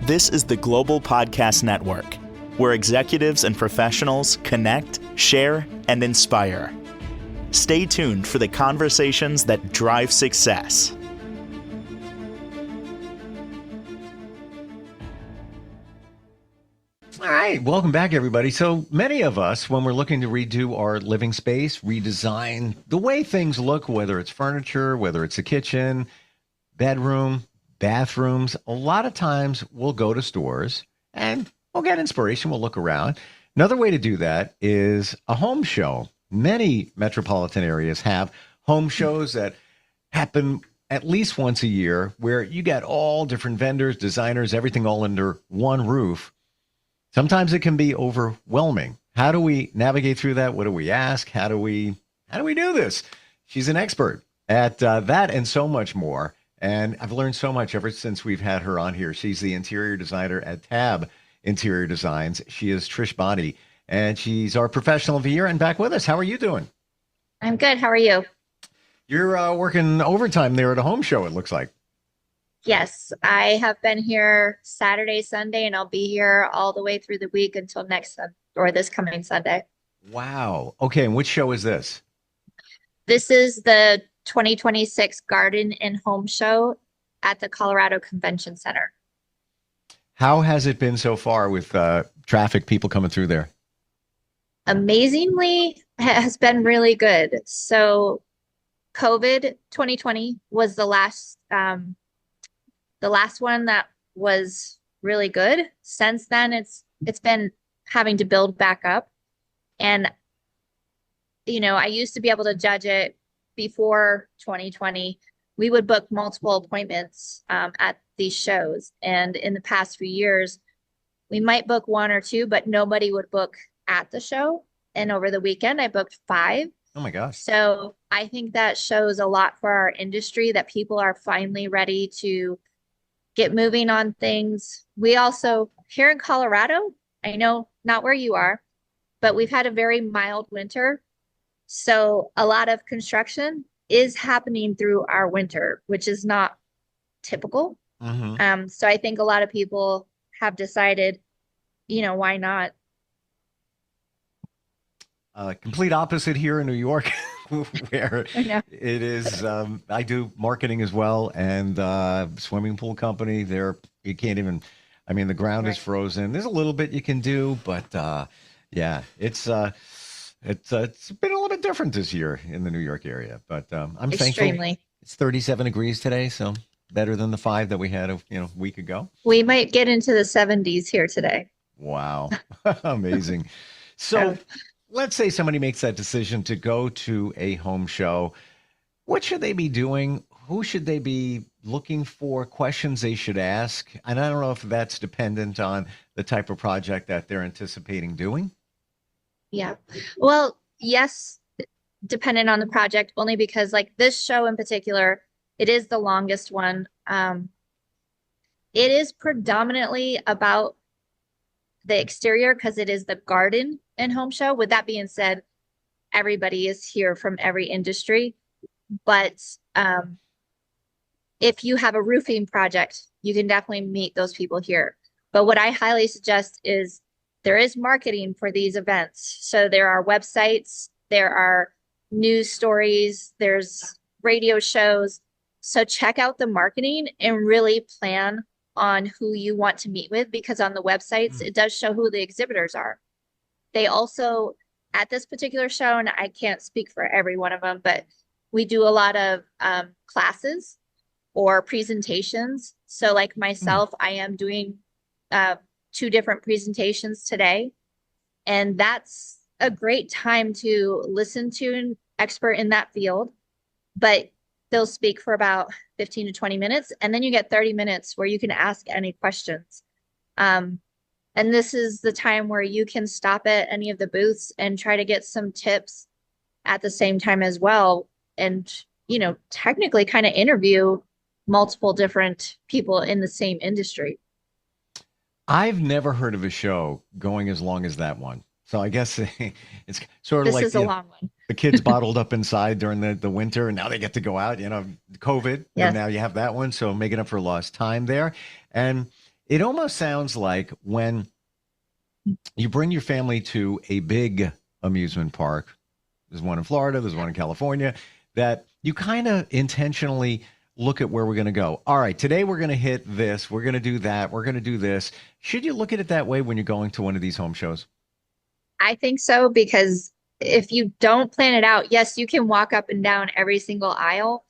This is the Global Podcast Network, where executives and professionals connect, share, and inspire. Stay tuned for the conversations that drive success. All right, welcome back, everybody. So many of us, when we're looking to redo our living space, redesign the way things look, whether it's furniture, whether it's a kitchen, bedroom, bathrooms, a lot of times we'll go to stores and we'll get inspiration. We'll look around. Another way to do that is a home show. Many metropolitan areas have home shows that happen at least once a year where you get all different vendors, designers, everything all under one roof. Sometimes it can be overwhelming. How do we navigate through that? What do we ask? How do we do this? She's an expert at that and so much more. And I've learned so much ever since we've had her on here. She's the interior designer at Tab Interior Designs. She is Trish Bonney, and she's our professional of the year and back with us. How are you doing? I'm good. How are you? You're working overtime there at a home show, it looks like. Yes, I have been here Saturday, Sunday, and I'll be here all the way through the week until this coming Sunday. Wow. Okay, and which show is this? This is the 2026 Garden and Home Show at the Colorado Convention Center. How has it been so far with traffic, people coming through there? Amazingly, it has been really good. So COVID 2020 was the last one that was really good. Since then, it's been having to build back up. And, I used to be able to judge it before 2020. We would book multiple appointments at these shows. And in the past few years, we might book one or two, but nobody would book at the show. And over the weekend, I booked 5. Oh my gosh. So I think that shows a lot for our industry, that people are finally ready to get moving on things. We also, here in Colorado, I know not where you are, but we've had a very mild winter. So a lot of construction is happening through our winter, which is not typical. Mm-hmm. So I think a lot of people have decided, why not? Complete opposite here in New York, where it is. I do marketing as well, and swimming pool company. There, you can't even. I mean, the ground is frozen. There's a little bit you can do, but yeah, it's been a little bit different this year in the New York area. But I'm Extremely. thankful. It's 37 degrees today, so better than the 5 that we had a week ago. We might get into the 70s here today. Wow, amazing. So. Let's say somebody makes that decision to go to a home show. What should they be doing? Who should they be looking for? Questions they should ask? And I don't know if that's dependent on the type of project that they're anticipating doing. Yeah. Well, yes, dependent on the project, only because like this show in particular, it is the longest one. It is predominantly about the exterior because it is the garden and home show. With that being said, everybody is here from every industry. But if you have a roofing project, you can definitely meet those people here. But what I highly suggest is there is marketing for these events. So there are websites, there are news stories, there's radio shows. So check out the marketing and really plan on who you want to meet with, because on the websites, it does show who the exhibitors are. They also, at this particular show, and I can't speak for every one of them, but we do a lot of classes or presentations. So like myself, I am doing 2 different presentations today. And that's a great time to listen to an expert in that field. But they'll speak for about 15 to 20 minutes. And then you get 30 minutes where you can ask any questions. And this is the time where you can stop at any of the booths and try to get some tips at the same time as well. And, technically kind of interview multiple different people in the same industry. I've never heard of a show going as long as that one. So I guess it's sort of This is a long one. The kids bottled up inside during the winter, and now they get to go out, COVID, Yes. and now you have that one. So making up for lost time there. And It almost sounds like when you bring your family to a big amusement park, there's one in Florida, there's one in California, that you kind of intentionally look at where we're going to go. All right, today we're going to hit this, we're going to do that, we're going to do this. Should you look at it that way when you're going to one of these home shows? I think so because if you don't plan it out, yes, you can walk up and down every single aisle,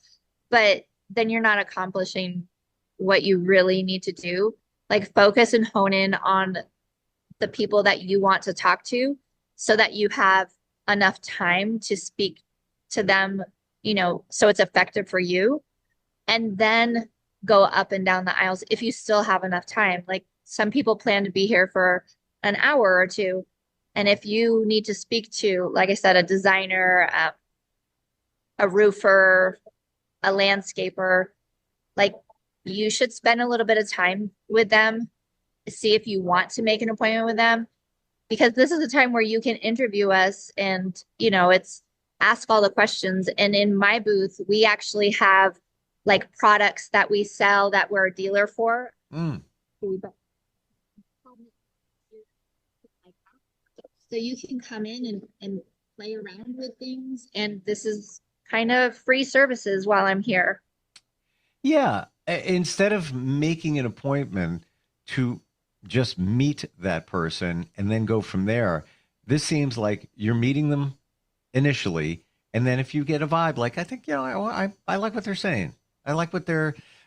but then you're not accomplishing what you really need to do. Like focus and hone in on the people that you want to talk to so that you have enough time to speak to them, so it's effective for you. And then go up and down the aisles if you still have enough time. Like some people plan to be here for an hour or two. And if you need to speak to, like I said, a designer, a roofer, a landscaper, like you should spend a little bit of time with them, see if you want to make an appointment with them, because this is a time where you can interview us and, it's ask all the questions. And in my booth, we actually have like products that we sell that we're a dealer for. Mm. So you can come in and play around with things. And this is kind of free services while I'm here. Yeah. Instead of making an appointment to just meet that person and then go from there, this seems like you're meeting them initially. And then if you get a vibe, like, I think, I like what they're saying. I like what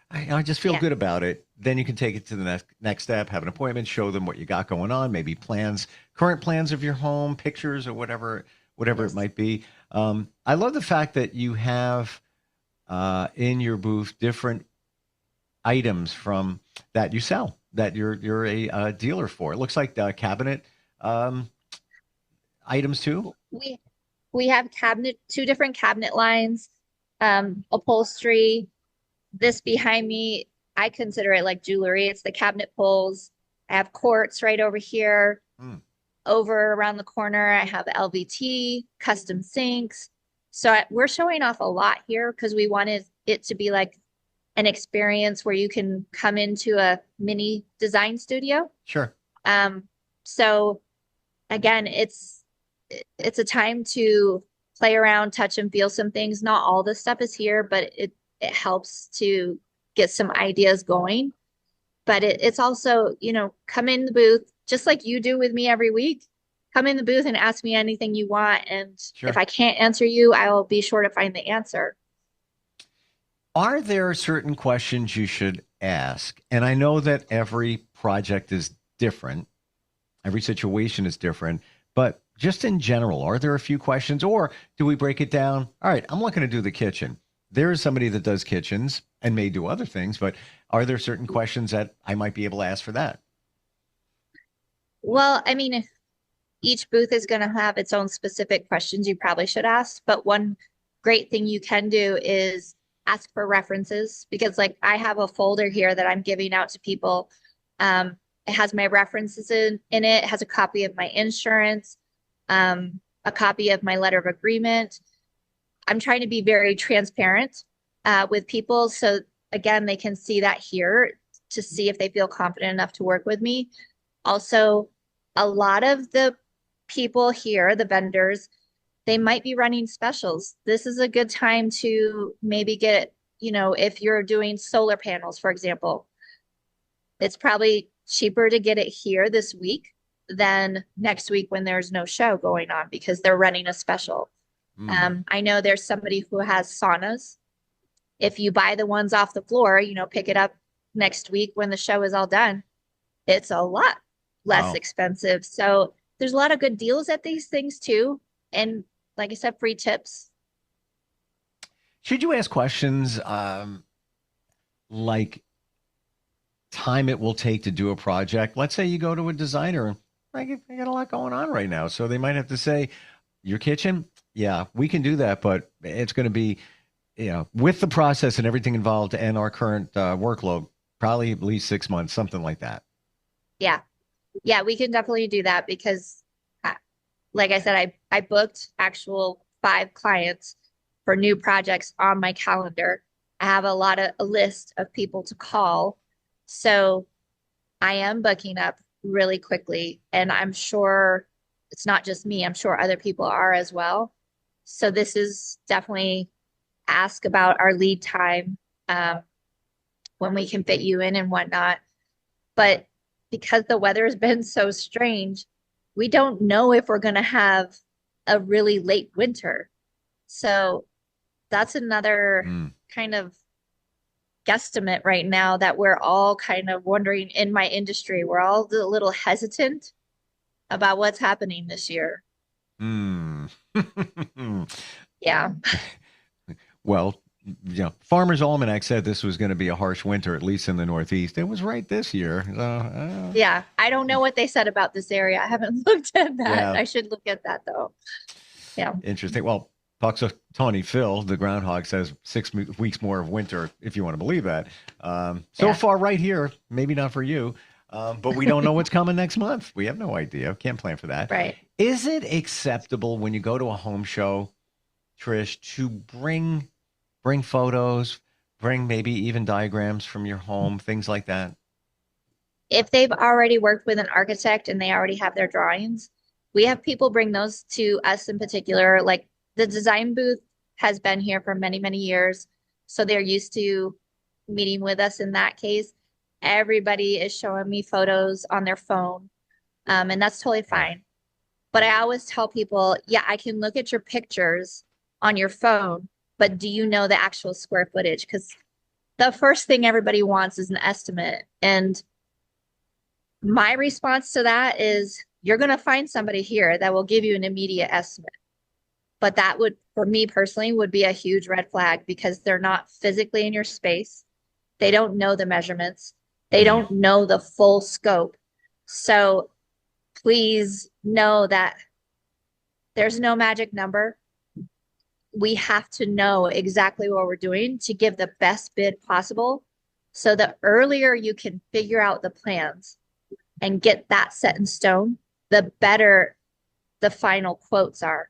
I just feel good about it. Then you can take it to the next step, have an appointment, show them what you got going on, maybe plans, current plans of your home, pictures or whatever it might be. I love the fact that you have in your booth different items from that you sell, that you're a dealer for. It looks like cabinet items too. We have two different cabinet lines, upholstery. This behind me, I consider it like jewelry. It's the cabinet pulls. I have quartz right over here. Over around the corner, I have LVT, custom sinks. So we're showing off a lot here because we wanted it to be like an experience where you can come into a mini design studio. Sure. So again, it's a time to play around, touch and feel some things. Not all the stuff is here, but it helps to get some ideas going. But it's also, come in the booth, just like you do with me every week. Come in the booth and ask me anything you want. And Sure. if I can't answer you, I will be sure to find the answer. Are there certain questions you should ask? And I know that every project is different. Every situation is different. But just in general, are there a few questions, or do we break it down? All right, I'm looking to do the kitchen. There is somebody that does kitchens and may do other things, but are there certain questions that I might be able to ask for that? Well, I mean, each booth is going to have its own specific questions you probably should ask. But one great thing you can do is ask for references, because like I have a folder here that I'm giving out to people. It has my references in it. It has a copy of my insurance, a copy of my letter of agreement. I'm trying to be very transparent with people. So again, they can see that here to see if they feel confident enough to work with me. Also, a lot of the people here, the vendors, they might be running specials. This is a good time to maybe get, if you're doing solar panels, for example, it's probably cheaper to get it here this week than next week when there's no show going on because they're running a special. I know there's somebody who has saunas. If you buy the ones off the floor, pick it up next week when the show is all done, it's a lot less expensive. So there's a lot of good deals at these things too. And like I said, free tips. Should you ask questions like time it will take to do a project? Let's say you go to a designer. I got a lot going on right now. So they might have to say, your kitchen? Yeah, we can do that, but it's going to be, with the process and everything involved and our current workload, probably at least 6 months, something like that. Yeah. Yeah, we can definitely do that because, like I said, I booked actual 5 clients for new projects on my calendar. I have a list of people to call. So I am booking up really quickly, and I'm sure it's not just me, I'm sure other people are as well. So this is definitely ask about our lead time, um, when we can fit you in and whatnot. But because the weather has been so strange, we don't know if we're going to have a really late winter. So that's another Mm. kind of guesstimate right now that we're all kind of wondering in my industry. We're all a little hesitant about what's happening this year. Mm. Yeah. Well, Farmer's Almanac said this was going to be a harsh winter, at least in the Northeast. It was right this year. Yeah. I don't know what they said about this area. I haven't looked at that. Yeah, I should look at that though. Yeah. interesting. Well, Tawny Phil, the groundhog, says 6 weeks more of winter, if you want to believe that. So Yeah. far, right here, maybe not for you, but we don't know what's coming next month. We have no idea. Can't plan for that. Right. Is it acceptable when you go to a home show, Trish, to bring photos, bring maybe even diagrams from your home, things like that? If they've already worked with an architect and they already have their drawings, we have people bring those to us in particular. Like the design booth has been here for many, many years. So they're used to meeting with us in that case. Everybody is showing me photos on their phone, and that's totally fine. But I always tell people, yeah, I can look at your pictures on your phone, but do you know the actual square footage? Because the first thing everybody wants is an estimate. And my response to that is you're going to find somebody here that will give you an immediate estimate. But that would, for me personally, would be a huge red flag because they're not physically in your space. They don't know the measurements. They don't know the full scope. So please know that there's no magic number. We have to know exactly what we're doing to give the best bid possible. So the earlier you can figure out the plans and get that set in stone, the better the final quotes are.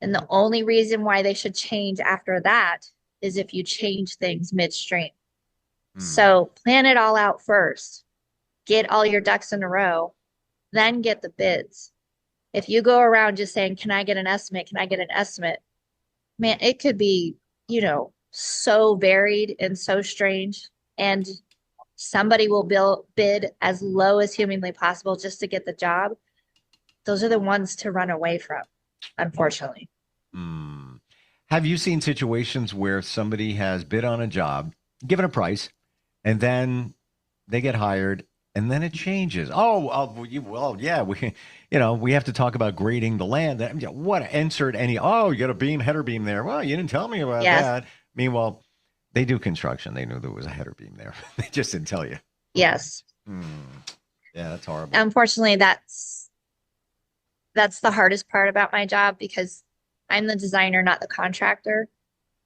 And the only reason why they should change after that is if you change things midstream. So plan it all out first, get all your ducks in a row, then get the bids. If you go around just saying, can I get an estimate? Can I get an estimate? Man, it could be, so varied and so strange. And somebody will bid as low as humanly possible just to get the job. Those are the ones to run away from, unfortunately. Have you seen situations where somebody has bid on a job, given a price, and then they get hired, and then it changes? Yeah, we have to talk about grading the land. What insert any? Oh, you got a beam, header beam there. Well, you didn't tell me about that. Meanwhile, they do construction. They knew there was a header beam there. They just didn't tell you. Yes. Yeah, that's horrible. Unfortunately, that's the hardest part about my job because I'm the designer, not the contractor.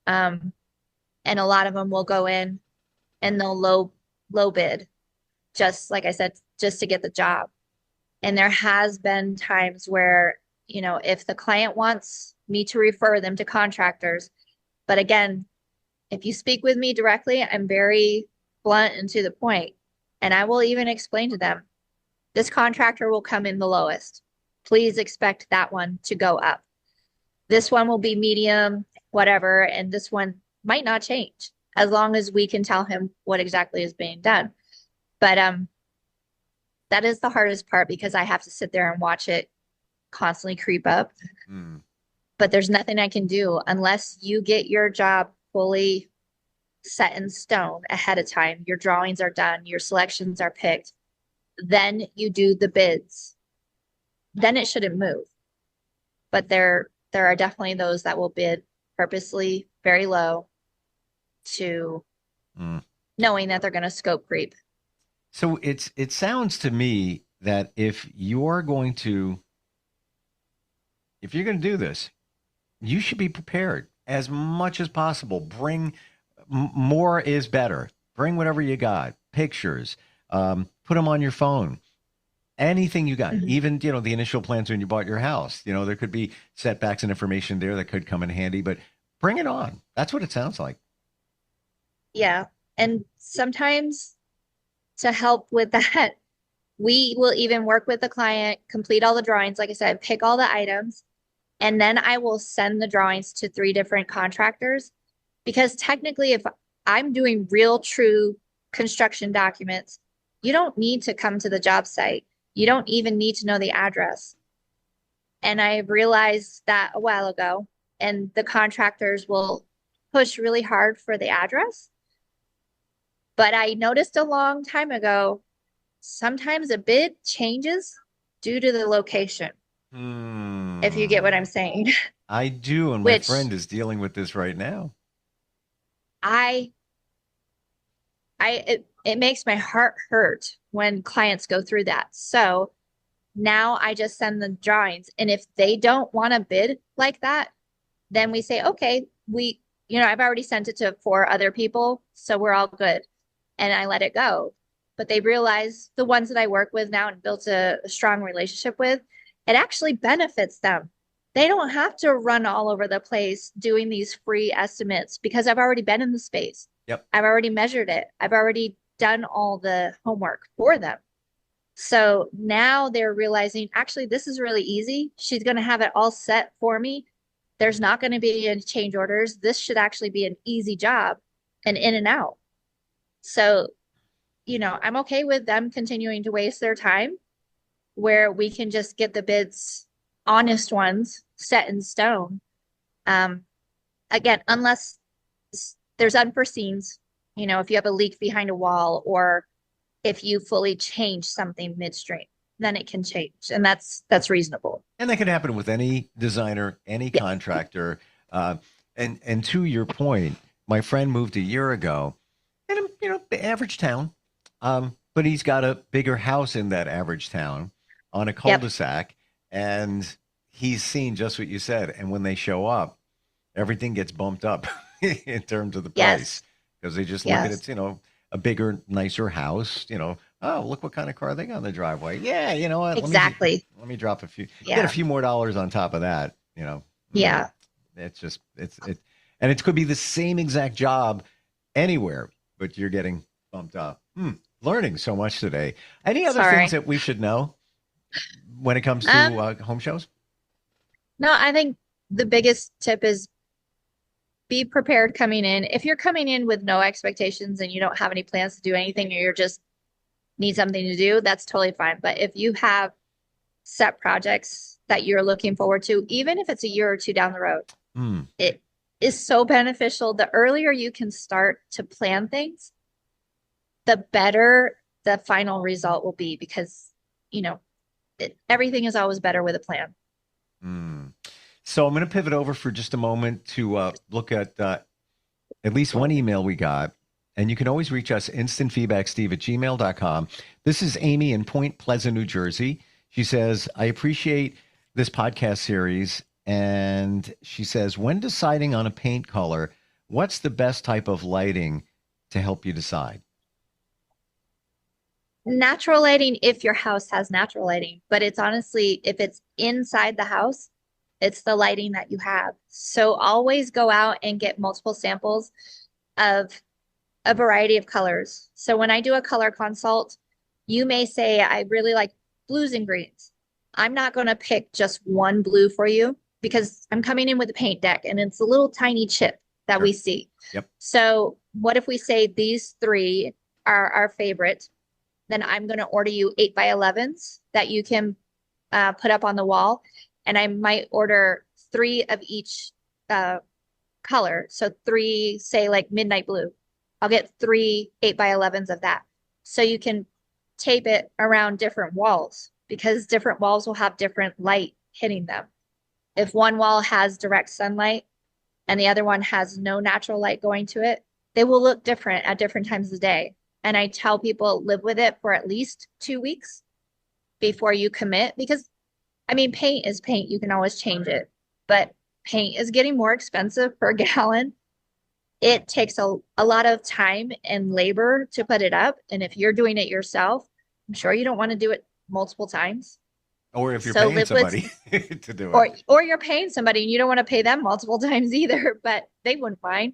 And a lot of them will go in and they'll low bid, just like I said, just to get the job. And there has been times where, if the client wants me to refer them to contractors, but again, if you speak with me directly, I'm very blunt and to the point. And I will even explain to them, this contractor will come in the lowest. Please expect that one to go up. This one will be medium, whatever, and this one might not change as long as we can tell him what exactly is being done. But that is the hardest part because I have to sit there and watch it constantly creep up. But there's nothing I can do unless you get your job fully set in stone ahead of time. Your drawings are done, your selections are picked. Then you do the bids. Then it shouldn't move. But there are definitely those that will bid purposely very low to knowing that they're going to scope creep. So it sounds to me that if you're going to do this, you should be prepared as much as possible. Bring more is better. Bring whatever you got, pictures, put them on your phone. Anything you got, even, the initial plans when you bought your house, there could be setbacks and information there that could come in handy, but bring it on. That's what it sounds like. Yeah. And sometimes to help with that, we will even work with the client, complete all the drawings, like I said, pick all the items, and then I will send the drawings to 3 different contractors. Because technically, if I'm doing real, true construction documents, you don't need to come to the job site. You don't even need to know the address. And I realized that a while ago, and the contractors will push really hard for the address. But I noticed a long time ago, sometimes a bid changes due to the location, if you get what I'm saying. I do, and my Which friend is dealing with this right now. I it makes my heart hurt when clients go through that. So now I just send the drawings. And if they don't want to bid like that, then we say, okay, I've already sent it to 4 other people, so we're all good. And I let it go. But they realize, the ones that I work with now and built a strong relationship with, it actually benefits them. They don't have to run all over the place doing these free estimates because I've already been in the space. Yep. I've already measured it. I've already done all the homework for them. So now they're realizing, actually, this is really easy. She's going to have it all set for me. There's not going to be any change orders. This should actually be an easy job and in and out. So, I'm okay with them continuing to waste their time, where we can just get the bids, honest ones, set in stone. Again, unless there's unforeseens, if you have a leak behind a wall, or if you fully change something midstream, then it can change. And that's reasonable. And that can happen with any designer, any contractor. And to your point, my friend moved a year ago in the average town. But he's got a bigger house in that average town on a cul-de-sac. And he's seen just what you said. And when they show up, everything gets bumped up in terms of the price. Because they just look at it, a bigger, nicer house, oh, look what kind of car they got in the driveway. Yeah, you know what? Exactly. Let me drop get a few more dollars on top of that, Yeah. It's just, and it could be the same exact job anywhere, but you're getting bumped up. Learning so much today. Any other things that we should know when it comes to home shows? No, I think the biggest tip is be prepared coming in. If you're coming in with no expectations and you don't have any plans to do anything, or you're just need something to do, that's totally fine. But if you have set projects that you're looking forward to, even if it's a year or 2 down the road, it is so beneficial. The earlier you can start to plan things, the better the final result will be, because, everything is always better with a plan. So I'm going to pivot over for just a moment to look at least one email we got. And you can always reach us, instantfeedbacksteve@gmail.com. This is Amy in Point Pleasant, New Jersey. She says, I appreciate this podcast series. And she says, when deciding on a paint color, what's the best type of lighting to help you decide? Natural lighting, if your house has natural lighting, but it's honestly, if it's inside the house, it's the lighting that you have. So always go out and get multiple samples of a variety of colors. So when I do a color consult, you may say, I really like blues and greens. I'm not going to pick just one blue for you, because I'm coming in with a paint deck and it's a little tiny chip that we see. Yep. So what if we say these 3 are our favorite? Then I'm going to order you 8x11s that you can put up on the wall. And I might order 3 of each color. So 3, say like midnight blue. I'll get 3 8x11s of that. So you can tape it around different walls, because different walls will have different light hitting them. If one wall has direct sunlight and the other one has no natural light going to it, they will look different at different times of the day. And I tell people, live with it for at least 2 weeks before you commit, because paint is paint. You can always change it, but paint is getting more expensive per gallon. It takes a lot of time and labor to put it up. And if you're doing it yourself, I'm sure you don't want to do it multiple times. Or if you're paying somebody to do it. Or you're paying somebody and you don't want to pay them multiple times either, but they wouldn't mind.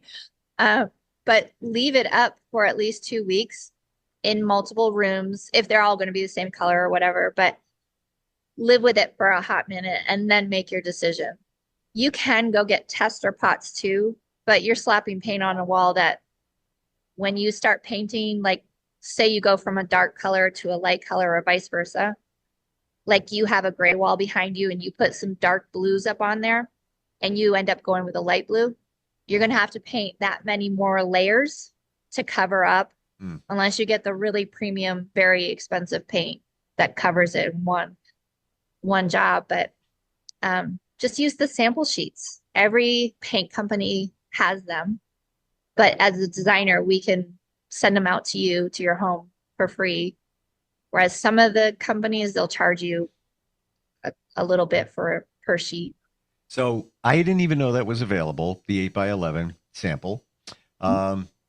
But leave it up for at least 2 weeks in multiple rooms if they're all going to be the same color or whatever, but live with it for a hot minute and then make your decision. You can go get tester pots too, but you're slapping paint on a wall that when you start painting, like say you go from a dark color to a light color or vice versa, like you have a gray wall behind you and you put some dark blues up on there and you end up going with a light blue, you're going to have to paint that many more layers to cover up unless you get the really premium, very expensive paint that covers it in one job. But just use the sample sheets. Every paint company has them, but as a designer, we can send them out to you to your home for free. Whereas some of the companies, they'll charge you a little bit per sheet. So I didn't even know that was available, the 8x11 sample.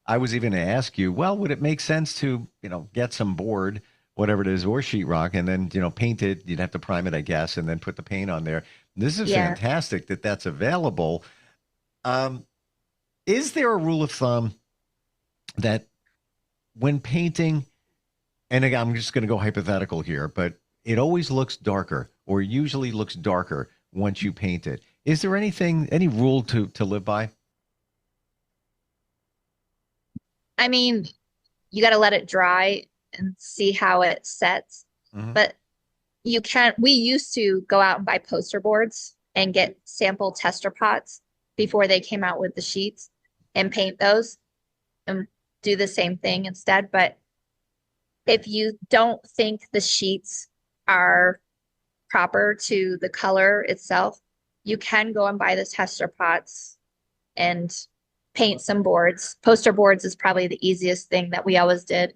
I was even going to ask you, well, would it make sense to, get some board, whatever it is, or sheetrock, and then, paint it? You'd have to prime it, I guess, and then put the paint on there. This is fantastic that that's available. Is there a rule of thumb that when painting, and again, I'm just going to go hypothetical here, but it always looks darker or usually looks darker once you paint it? Is there any rule to live by? I mean, you got to let it dry and see how it sets. But we used to go out and buy poster boards and get sample tester pots before they came out with the sheets and paint those and do the same thing instead. But if you don't think the sheets are proper to the color itself, you can go and buy the tester pots and paint some boards. Poster boards is probably the easiest thing that we always did.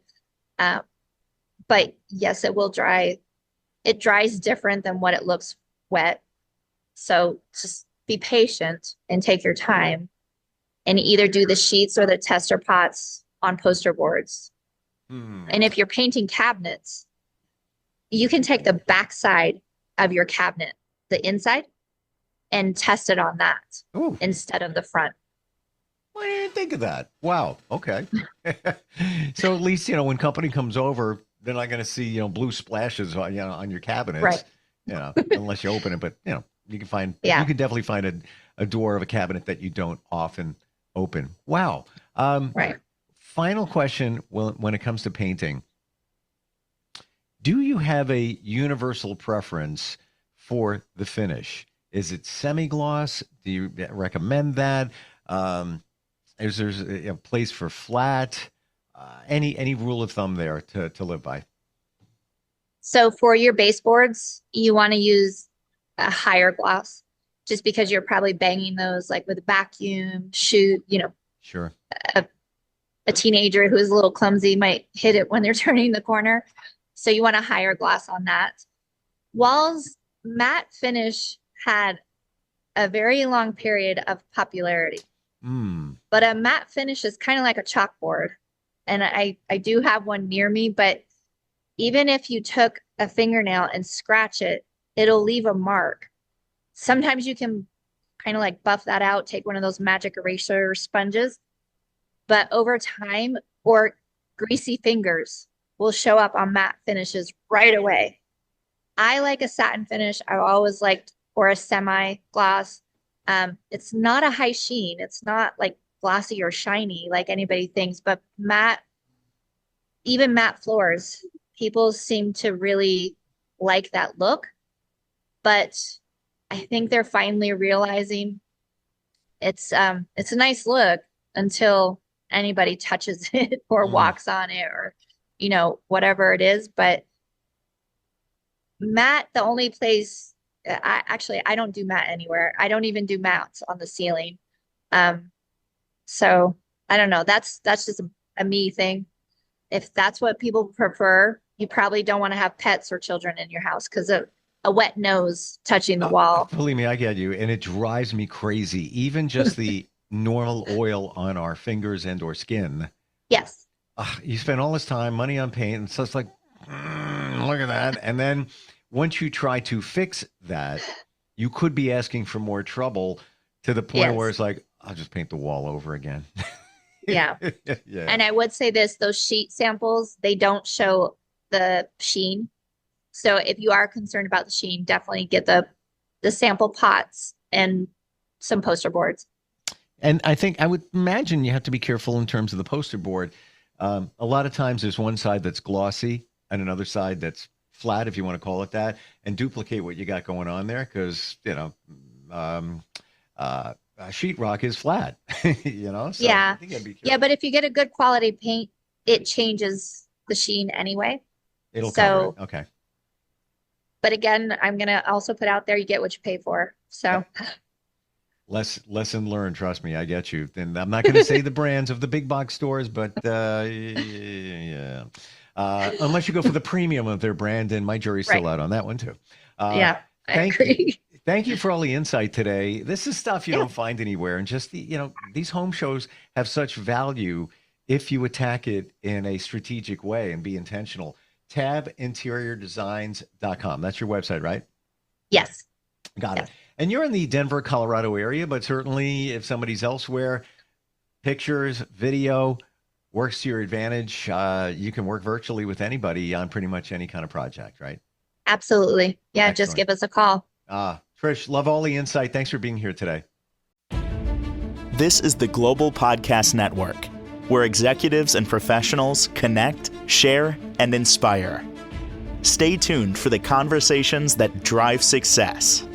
But yes, it will dry. It dries different than what it looks wet. So just be patient and take your time and either do the sheets or the tester pots on poster boards. And if you're painting cabinets, you can take the back side of your cabinet, the inside, and test it on that instead of the front. Well, I didn't think of that. Wow. Okay. So at least, when company comes over, they're not going to see, blue splashes on, on your cabinets, right? Unless you open it. But, you can definitely find a door of a cabinet that you don't often open. Wow. Right. Final question when it comes to painting. Do you have a universal preference for the finish? Is it semi-gloss? Do you recommend that? Is there a place for flat? Any rule of thumb there to live by? So for your baseboards, you want to use a higher gloss just because you're probably banging those like with a vacuum, Sure. A teenager who is a little clumsy might hit it when they're turning the corner. So you want a higher gloss on that. Walls matte finish had a very long period of popularity. But a matte finish is kind of like a chalkboard. And I do have one near me, but even if you took a fingernail and scratch it, it'll leave a mark. Sometimes you can kind of like buff that out, take one of those magic eraser sponges, but over time or greasy fingers will show up on matte finishes right away. I like a satin finish. I've always liked, or a semi-gloss. It's not a high sheen. It's not like glossy or shiny like anybody thinks, but matte, even matte floors, people seem to really like that look. But I think they're finally realizing it's a nice look until anybody touches it or walks on it or, whatever it is. But matte, the only place I don't do matte anywhere. I don't even do mattes on the ceiling. So I don't know. That's just a me thing. If that's what people prefer, you probably don't want to have pets or children in your house because a wet nose touching the wall. Believe me, I get you. And it drives me crazy. Even just the normal oil on our fingers and or skin. Yes. You spend all this time, money on paint, and so it's like, look at that. And then once you try to fix that, you could be asking for more trouble to the point where it's like, I'll just paint the wall over again. Yeah. Yeah. And I would say this, those sheet samples, they don't show the sheen. So if you are concerned about the sheen, definitely get the sample pots and some poster boards. And I think I would imagine you have to be careful in terms of the poster board. A lot of times there's one side that's glossy and another side that's flat, if you want to call it that, and duplicate what you got going on there because, sheetrock is flat, So Yeah. I think I'd be careful. Yeah, but if you get a good quality paint, it changes the sheen anyway. It'll So, cover it. Okay. but again, I'm gonna also put out there, you get what you pay for. So, Lesson learned. Trust me, I get you. And I'm not going to say the brands of the big box stores, but yeah. Unless you go for the premium of their brand, and my jury's still Right. out on that one too. yeah, I Thank you. agree. Thank you for all the insight today. This is stuff you don't find anywhere. And just these home shows have such value if you attack it in a strategic way and be intentional. Tabinteriordesigns.com. That's your website, right? Yes. Got Yes. it. And you're in the Denver, Colorado area, but certainly if somebody's elsewhere, pictures, video works to your advantage. You can work virtually with anybody on pretty much any kind of project, right? Absolutely. Yeah, just Excellent. give us a call. Trish, love all the insight. Thanks for being here today. This is the Global Podcast Network, where executives and professionals connect, share, and inspire. Stay tuned for the conversations that drive success.